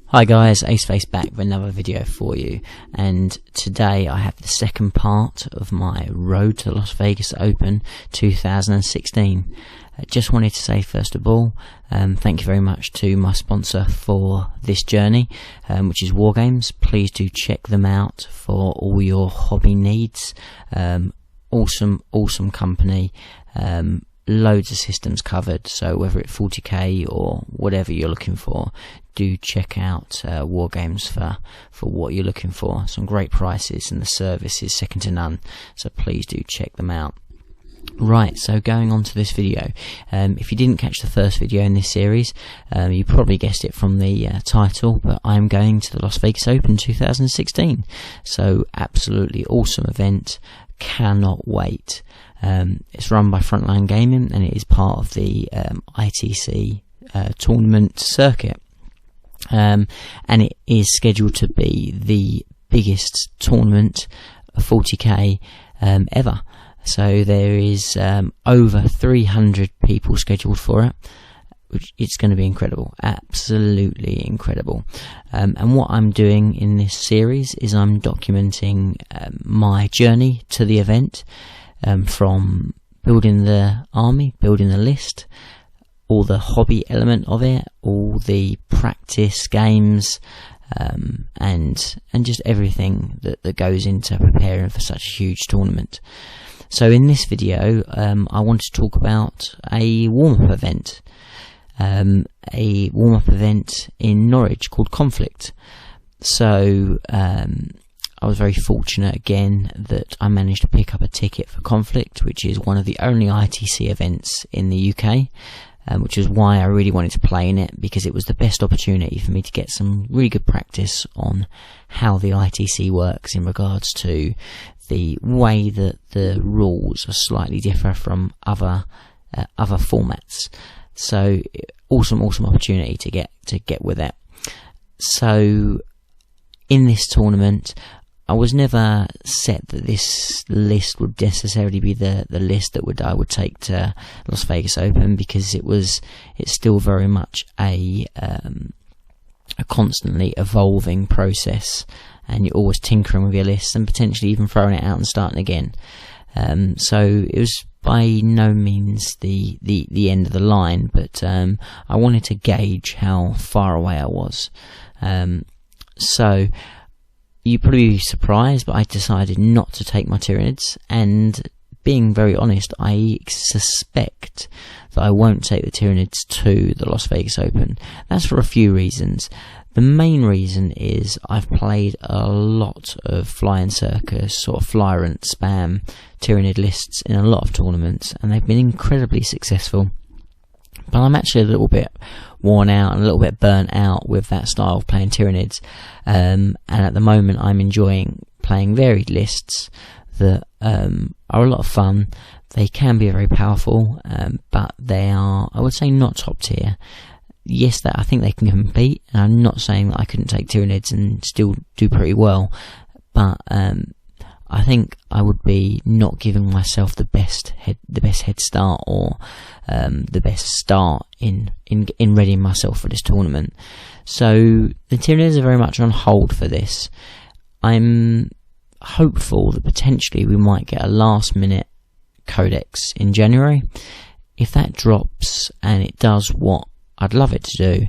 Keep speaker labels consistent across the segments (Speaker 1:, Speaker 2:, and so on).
Speaker 1: Hi guys, Aceface back with another video for you, and today I have the second part of my Road to Las Vegas Open 2016. Just wanted to say first of all, thank you very much to my sponsor for this journey, which is Wargames. Please do check them out for all your hobby needs. Awesome company. Loads of systems covered, so whether it's 40k or whatever you're looking for, do check out Wargames for what you're looking for. Some great prices, and the service is second to none, so please do check them out. Right, so going on to this video, if you didn't catch the first video in this series, you probably guessed it from the title, but I'm going to the Las Vegas Open 2016, so absolutely awesome event, cannot wait. It's run by Frontline Gaming, and it is part of the ITC tournament circuit, and it is scheduled to be the biggest tournament of 40k ever. So there is over 300 people scheduled for it, which it's going to be incredible, absolutely incredible. And what I'm doing in this series is I'm documenting my journey to the event, from building the army, building the list, all the hobby element of it, all the practice games, and just everything that goes into preparing for such a huge tournament. So in this video, I want to talk about a warm-up event, in Norwich called Conflict. So I was very fortunate again that I managed to pick up a ticket for Conflict, which is one of the only ITC events in the UK, which is why I really wanted to play in it, because it was the best opportunity for me to get some really good practice on how the ITC works in regards to the way that the rules are slightly different from other formats. So awesome opportunity to get with it. So in this tournament, I was never set that this list would necessarily be the list that I would take to Las Vegas Open, because it's still very much a constantly evolving process, and you're always tinkering with your list and potentially even throwing it out and starting again. So it was by no means the end of the line, but I wanted to gauge how far away I was. So you'd probably be surprised, but I decided not to take my Tyranids, and being very honest, I suspect that I won't take the Tyranids to the Las Vegas Open. That's for a few reasons. The main reason is I've played a lot of Flying Circus, sort of flyer and spam Tyranid lists in a lot of tournaments, and they've been incredibly successful. But I'm actually a little bit worn out and a little bit burnt out with that style of playing Tyranids, and at the moment I'm enjoying playing varied lists that are a lot of fun. They can be very powerful, but they are, I would say, not top tier. Yes, I think they can compete, and I'm not saying that I couldn't take Tyranids and still do pretty well, but I think I would be not giving myself the best head start, or the best start in readying myself for this tournament. So the Tyranids are very much on hold for this. I'm hopeful that potentially we might get a last minute codex in January. If that drops and it does what I'd love it to do,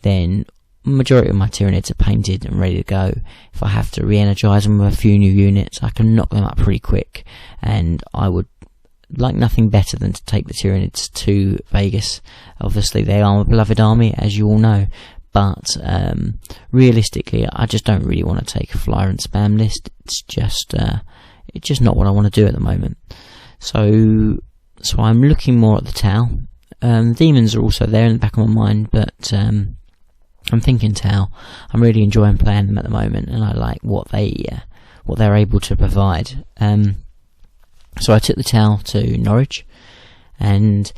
Speaker 1: then majority of my Tyranids are painted and ready to go. If I have to re-energise them with a few new units, I can knock them up pretty quick, and I would like nothing better than to take the Tyranids to Vegas. Obviously they are a beloved army, as you all know, but realistically I just don't really want to take a flyer and spam list. It's just not what I want to do at the moment. So I'm looking more at the Tau. Demons are also there in the back of my mind, but I'm thinking Tau. I'm really enjoying playing them at the moment, and I like what they're able to provide. So I took the Tau to Norwich, and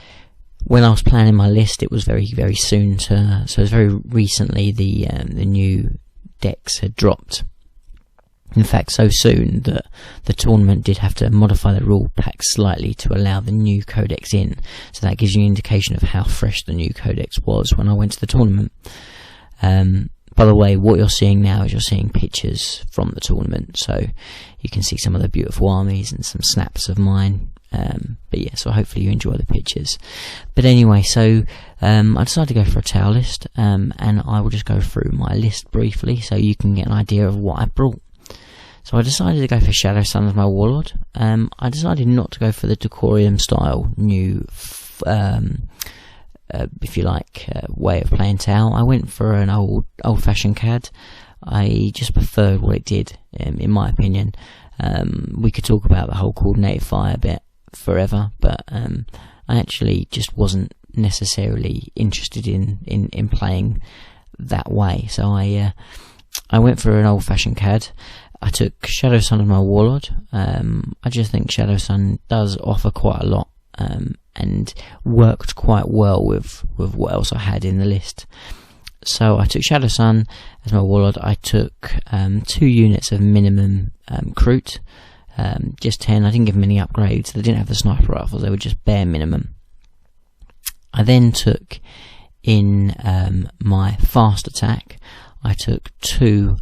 Speaker 1: when I was planning my list, it was very, very soon to. So it was very recently the new decks had dropped. In fact, so soon that the tournament did have to modify the rule pack slightly to allow the new codex in. So that gives you an indication of how fresh the new codex was when I went to the tournament. By the way, what you're seeing now is you're seeing pictures from the tournament, so you can see some of the beautiful armies and some snaps of mine. But yeah, so hopefully you enjoy the pictures. But anyway, so I decided to go for a Tau list, and I will just go through my list briefly so you can get an idea of what I brought. So I decided to go for Shadow Sun as my Warlord. I decided not to go for the Decorium style new if you like, way of playing Tau. I went for an old-fashioned CAD. I just preferred what it did, in my opinion. We could talk about the whole coordinated fire bit forever, but I actually just wasn't necessarily interested in playing that way. So I went for an old-fashioned CAD. I took Shadow Sun as my Warlord. I just think Shadow Sun does offer quite a lot, and worked quite well with what else I had in the list. So I took Shadow Sun as my Warlord. I took 2 units of minimum Crute, just 10. I didn't give them any upgrades. They didn't have the sniper rifles, they were just bare minimum. I then took in my fast attack, I took 2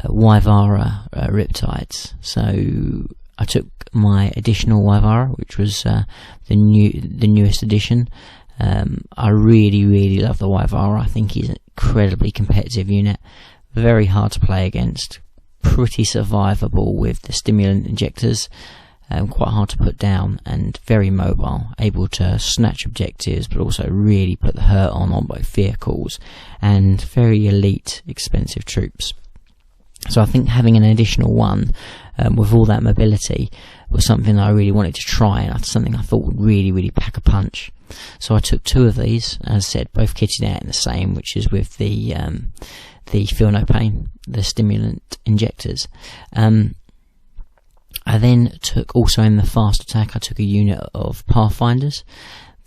Speaker 1: Wyvara Riptides. So I took my additional Wyvara, which was the newest addition. I really love the Wyvara. I think he's an incredibly competitive unit, very hard to play against, pretty survivable with the stimulant injectors, quite hard to put down, and very mobile, able to snatch objectives but also really put the hurt on both vehicles, and very elite expensive troops. So I think having an additional one with all that mobility was something that I really wanted to try, and something I thought would really pack a punch. So I took 2 of these, as I said, both kitted out in the same, which is with the Feel No Pain, the stimulant injectors. I then took, also in the fast attack, I took a unit of Pathfinders.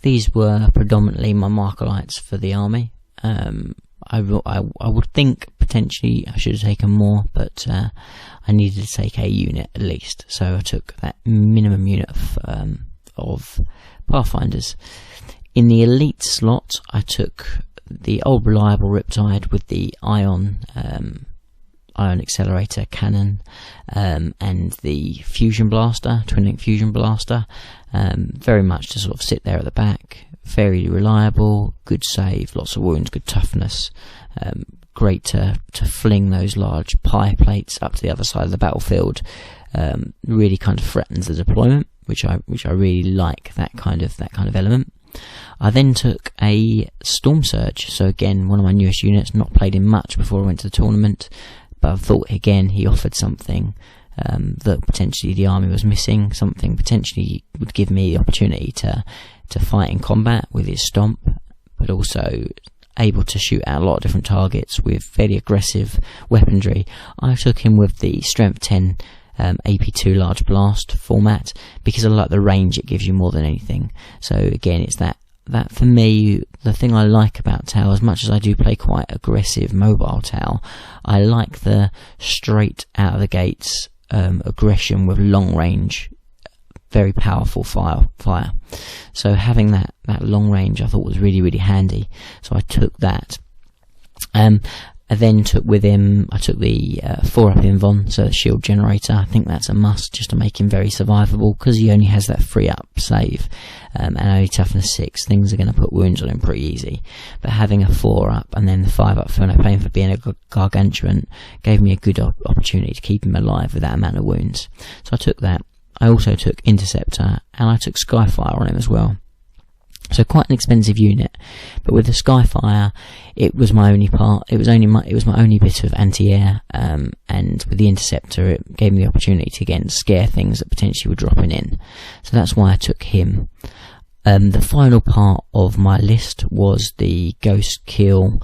Speaker 1: These were predominantly my Markolites for the army. I would think potentially I should have taken more, but I needed to take a unit at least, so I took that minimum unit of Pathfinders. In the elite slot, I took the old reliable Riptide with the ion accelerator cannon, and the fusion blaster, twin link fusion blaster, very much to sort of sit there at the back. Very reliable, good save, lots of wounds, good toughness, great to fling those large pie plates up to the other side of the battlefield. Really kind of threatens the deployment, which I really like, that kind of element. I then took a Storm Surge, so again one of my newest units, not played in much before I went to the tournament, but I thought again he offered something that potentially the army was missing, something potentially would give me the opportunity to fight in combat with his stomp, but also able to shoot at a lot of different targets with fairly aggressive weaponry. I took him with the Strength 10 AP2 large blast format because I like the range it gives you more than anything. So again, it's that for me, the thing I like about Tau, as much as I do play quite aggressive mobile Tau, I like the straight out of the gates aggression with long range, very powerful fire. So having that long range I thought was really handy, so I took that. I then took with him, I took the 4-up Invon, so the shield generator. I think that's a must just to make him very survivable, because he only has that 3-up save, and only toughness 6. Things are going to put wounds on him pretty easy. But having a 4-up and then the 5-up Feel No Pain for being a gargantuan gave me a good opportunity to keep him alive with that amount of wounds. So I took that. I also took Interceptor, and I took Skyfire on him as well. So quite an expensive unit, but with the Skyfire, it was my only part. It was my only bit of anti-air, and with the Interceptor, it gave me the opportunity to again scare things that potentially were dropping in. So that's why I took him. The final part of my list was the Ghost Kill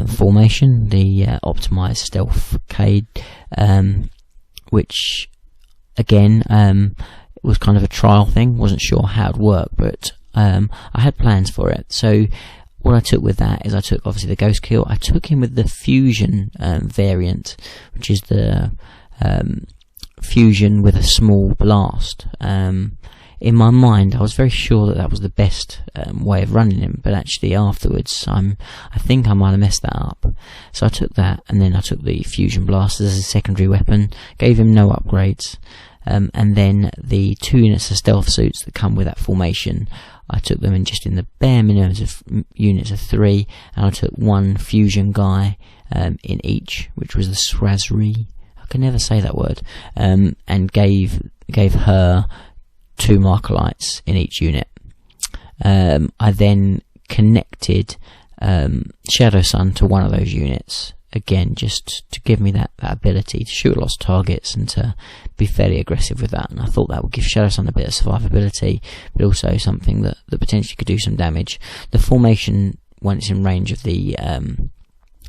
Speaker 1: formation, the optimized stealth cade, which again was kind of a trial thing. Wasn't sure how it would work, but I had plans for it. So what I took with that is I took obviously the Ghost Kill. I took him with the Fusion variant, which is the Fusion with a small blast. In my mind, I was very sure that that was the best way of running him, but actually afterwards, I think I might have messed that up. So I took that, and then I took the Fusion Blasters as a secondary weapon, gave him no upgrades, and then the 2 units of stealth suits that come with that formation, I took them in just in the bare minimums of units of 3, and I took 1 Fusion guy in each, which was the Swazri. I can never say that word, and gave her 2 Markolites in each unit. I then connected Shadow Sun to one of those units, again just to give me that ability to shoot lost targets and to be fairly aggressive with that. And I thought that would give Shadow Sun a bit of survivability, but also something that potentially could do some damage. The formation, when it's in range of the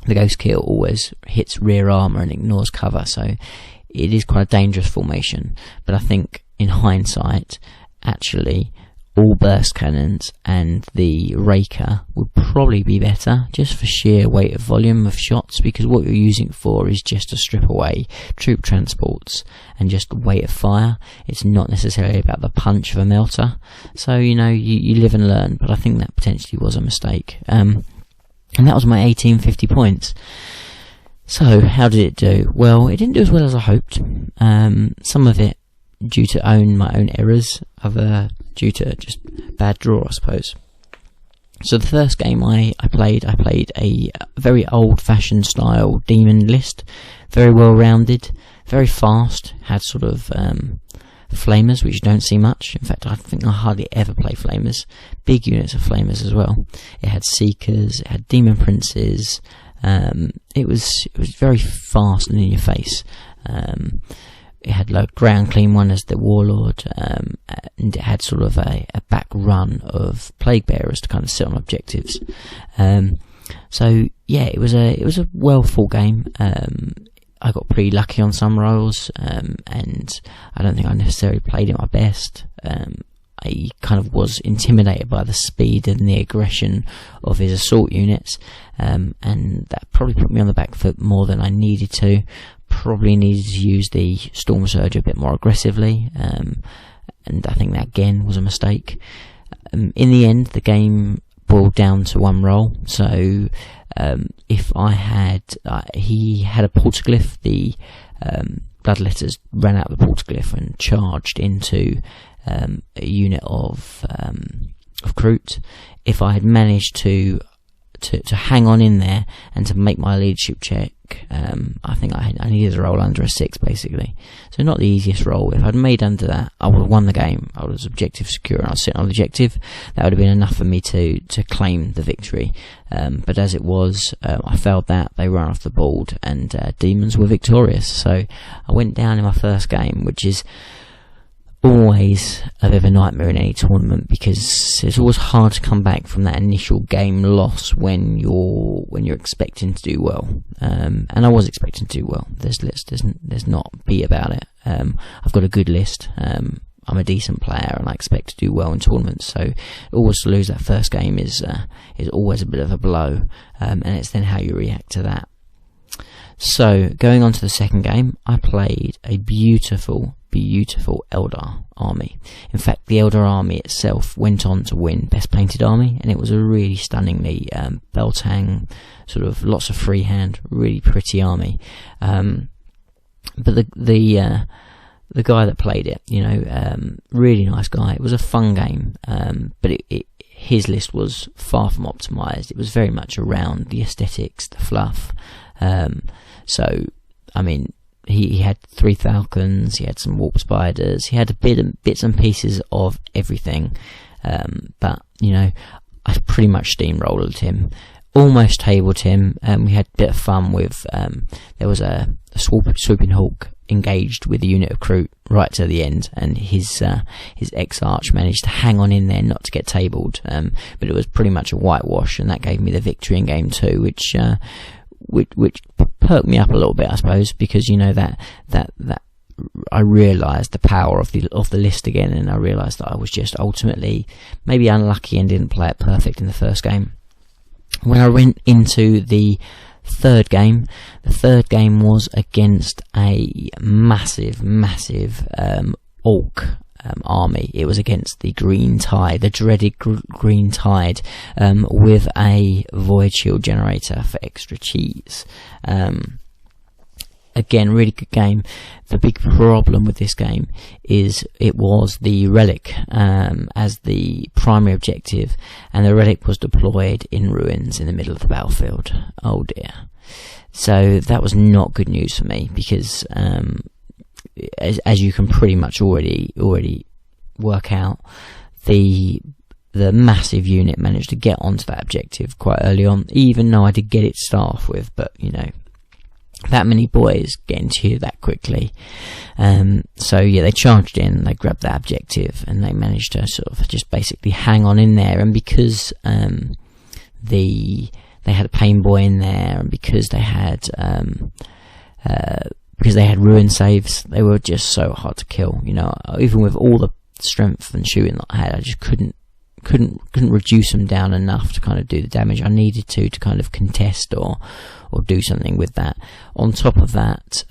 Speaker 1: Ghost Kill, always hits rear armor and ignores cover, so it is quite a dangerous formation. But I think in hindsight, actually, all burst cannons and the Raker would probably be better, just for sheer weight of volume of shots, because what you're using it for is just to strip away troop transports and just weight of fire. It's not necessarily about the punch of a melter. So, you know, you live and learn, but I think that potentially was a mistake. And that was my 1850 points. So, how did it do? Well, it didn't do as well as I hoped. Some of it due to my own errors, other due to just bad draw, I suppose. So the first game I played a very old-fashioned style demon list, very well rounded, very fast, had sort of flamers, which you don't see much. In fact, I think I hardly ever play flamers. Big units of flamers as well. It had seekers, it had demon princes. It was very fast and in your face. It had like ground clean one as the warlord, and it had sort of a back run of plague bearers to kind of sit on objectives. So yeah, it was a well fought game. I got pretty lucky on some rolls, and I don't think I necessarily played it my best. I kind of was intimidated by the speed and the aggression of his assault units, and that probably put me on the back foot more than I needed to. Probably needed to use the Storm Surge a bit more aggressively, and I think that again was a mistake. In the end, the game boiled down to one roll. So if I had, he had a Portaglyph, the Bloodletters ran out of the Portaglyph and charged into a unit of Kroot. If I had managed to hang on in there and to make my leadership check, I think I needed to roll under a 6 basically. So not the easiest roll. If I'd made under that, I would have won the game. I was objective secure and I was sitting on the objective. That would have been enough for me to claim the victory. But as it was, I failed that. They ran off the board and demons were victorious. So I went down in my first game, which is always a bit of a nightmare in any tournament, because it's always hard to come back from that initial game loss when you're expecting to do well. And I was expecting to do well. There's not be about it. I've got a good list. I'm a decent player and I expect to do well in tournaments. So always to lose that first game is always a bit of a blow. And it's then how you react to that. So going on to the second game, I played a beautiful Eldar army. In fact, the Eldar army itself went on to win Best Painted Army, and it was a really stunningly Beltang, sort of lots of freehand, really pretty army. But the guy that played it, really nice guy. It was a fun game, but his list was far from optimised. It was very much around the aesthetics, the fluff. So, I mean, he had 3 falcons, he had some warp spiders, he had bits and pieces of everything. But, I pretty much steamrolled him, almost tabled him. We had a bit of fun with, there was a swooping hawk engaged with a unit of Kroot right to the end, and his ex-arch managed to hang on in there not to get tabled. But it was pretty much a whitewash, and that gave me the victory in game 2, which perked me up a little bit, I suppose, because that I realised the power of the list again, and I realised that I was just ultimately maybe unlucky and didn't play it perfect in the first game. When I went into the third game was against a massive orc army. It was against the Green Tide, the dreaded Green Tide, with a void shield generator for extra cheese. Again, really good game. The big problem with this game is it was the relic as the primary objective, and the relic was deployed in ruins in the middle of the battlefield. Oh dear. So that was not good news for me, because as you can pretty much already work out, the massive unit managed to get onto that objective quite early on, even though I did get it to start off with, but you know, that many boys getting to you that quickly. So yeah, they charged in, they grabbed that objective, and they managed to sort of just basically hang on in there. And because they had a pain boy in there, and because they had ruin saves, they were just so hard to kill. You know, even with all the strength and shooting that I had, I just couldn't reduce them down enough to kind of do the damage I needed to kind of contest or do something with that. On top of that,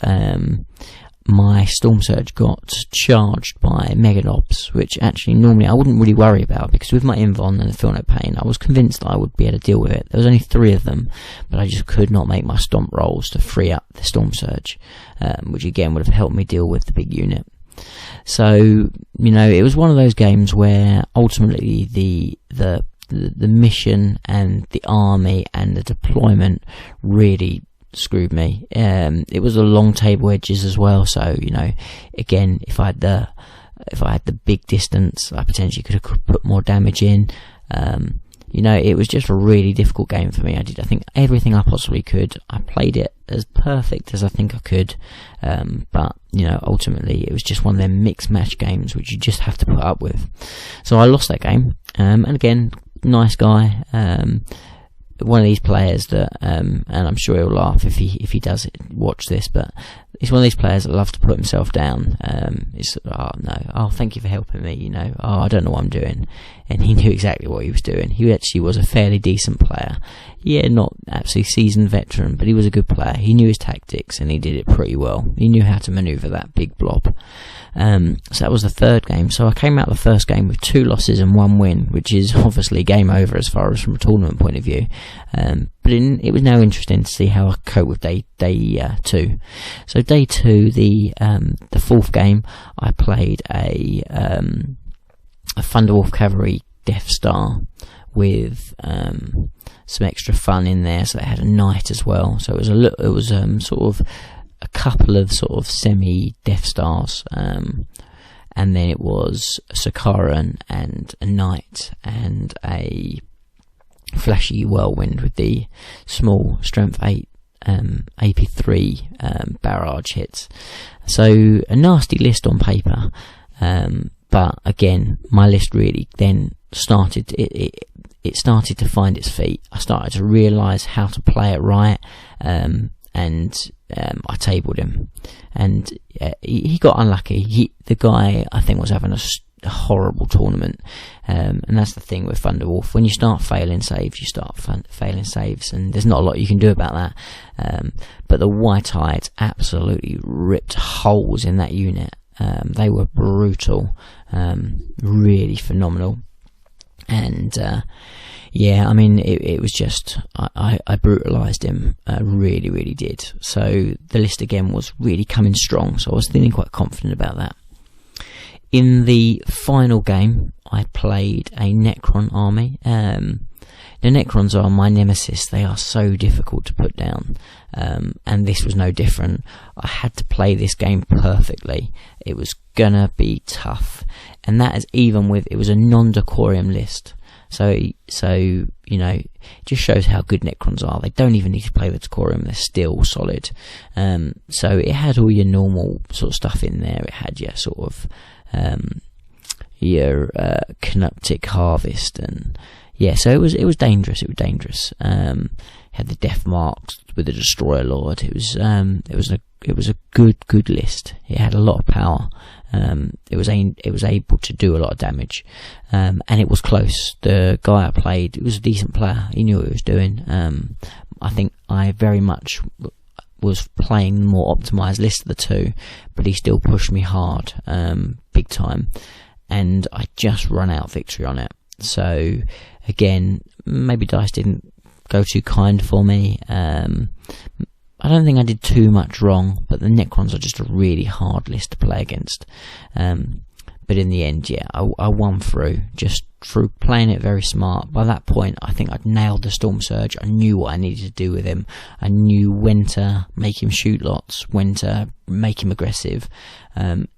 Speaker 1: my Storm Surge got charged by Meganobs, which actually normally I wouldn't really worry about, because with my Invon and the Feel No Pain, I was convinced that I would be able to deal with it. There was only 3 of them, but I just could not make my stomp rolls to free up the Storm Surge, which again would have helped me deal with the big unit. So, you know, it was one of those games where ultimately the mission and the army and the deployment really screwed me. It was a long table edges as well, so you know, again, if I had the big distance, I potentially could have put more damage in. You know, it was just a really difficult game for me. I think everything I possibly could. I played it as perfect as I think I could, but you know, ultimately it was just one of them mixed match games which you just have to put up with. So I lost that game, and again, nice guy, one of these players that, and I'm sure he'll laugh if he does watch this, but he's one of these players that loves to put himself down. It's, oh no, oh thank you for helping me, you know, oh I don't know what I'm doing, and he knew exactly what he was doing. He actually was a fairly decent player, yeah, not absolutely seasoned veteran, but he was a good player. He knew his tactics and he did it pretty well. He knew how to manoeuvre that big blob. So that was the third game. So I came out of the first game with 2 losses and 1 win, which is obviously game over as far as from a tournament point of view. But it was now interesting to see how I cope with day 2. So day 2, the 4th game, I played a Thunderwolf Cavalry Death Star with some extra fun in there. So it had a knight as well. So it was sort of a couple of sort of semi Death Stars, and then it was a Sakaran and a knight and a flashy whirlwind with the small strength 8 AP3 barrage hits. So a nasty list on paper, but again, my list really then started. It started to find its feet. I started to realise how to play it right, and I tabled him, and he got unlucky. The guy, I think, was having a horrible tournament, and that's the thing with Thunderwolf. When you start failing saves, you start failing saves, and there's not a lot you can do about that. But the White Hides absolutely ripped holes in that unit. They were brutal, really phenomenal, and yeah, I mean, it was just, I brutalised him, really did. So the list again was really coming strong, so I was feeling quite confident about that. In the final game, I played a Necron army. The Necrons are my nemesis. They are so difficult to put down, and this was no different. I had to play this game perfectly. It was gonna be tough, and that is even with, it was a non-Decorium list. So you know, it just shows how good Necrons are. They don't even need to play the Decorium, they're still solid. So it had all your normal sort of stuff in there. It had your sort of your Canoptic Harvest, and yeah, so it was dangerous. It was dangerous. Had the Death Marks with the Destroyer Lord. It was a good list. It had a lot of power. It was able to do a lot of damage, and it was close. The guy I played, he was a decent player. He knew what he was doing. I think I very much was playing the more optimised list of the two, but he still pushed me hard, big time, and I just run out victory on it. So again, maybe dice didn't go too kind for me. I don't think I did too much wrong, but the Necrons are just a really hard list to play against. But in the end, yeah, I won through, just through playing it very smart. By that point, I think I'd nailed the Storm Surge. I knew what I needed to do with him. I knew when to make him shoot lots, when to make him aggressive, and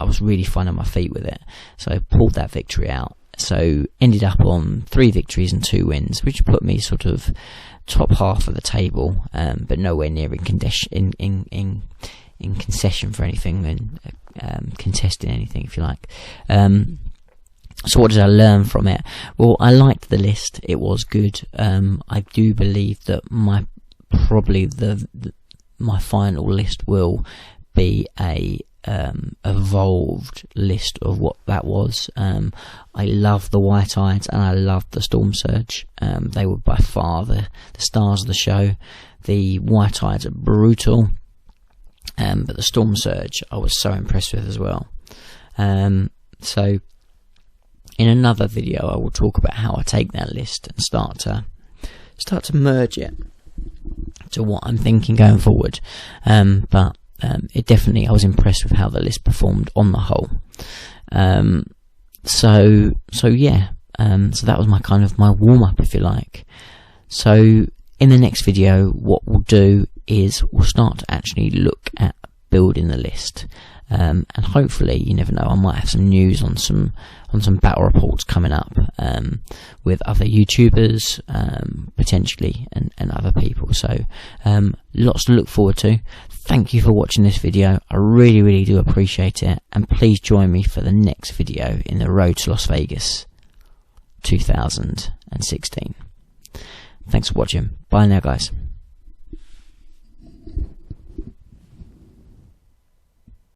Speaker 1: I was really fine on my feet with it. So I pulled that victory out. So ended up on 3 victories and 2 wins, which put me sort of top half of the table, but nowhere near in concession for anything, and contesting anything, if you like. So what did I learn from it? Well, I liked the list. It was good. I do believe that probably my final list will be a evolved list of what that was. I love the White-Eyes and I love the Storm Surge. They were by far the stars of the show. The White-Eyes are brutal, but the Storm Surge I was so impressed with as well. So in another video I will talk about how I take that list and start to merge it to what I'm thinking going forward. But it definitely, I was impressed with how the list performed on the whole. So yeah, so that was my warm-up, if you like. So in the next video, what we'll do is we'll start to actually look at building the list, and hopefully, you never know, I might have some news on some battle reports coming up, with other YouTubers, potentially, and other people. So lots to look forward to. Thank you for watching this video. I really do appreciate it, and please join me for the next video in the road to Las Vegas 2016. Thanks for watching. Bye now, guys.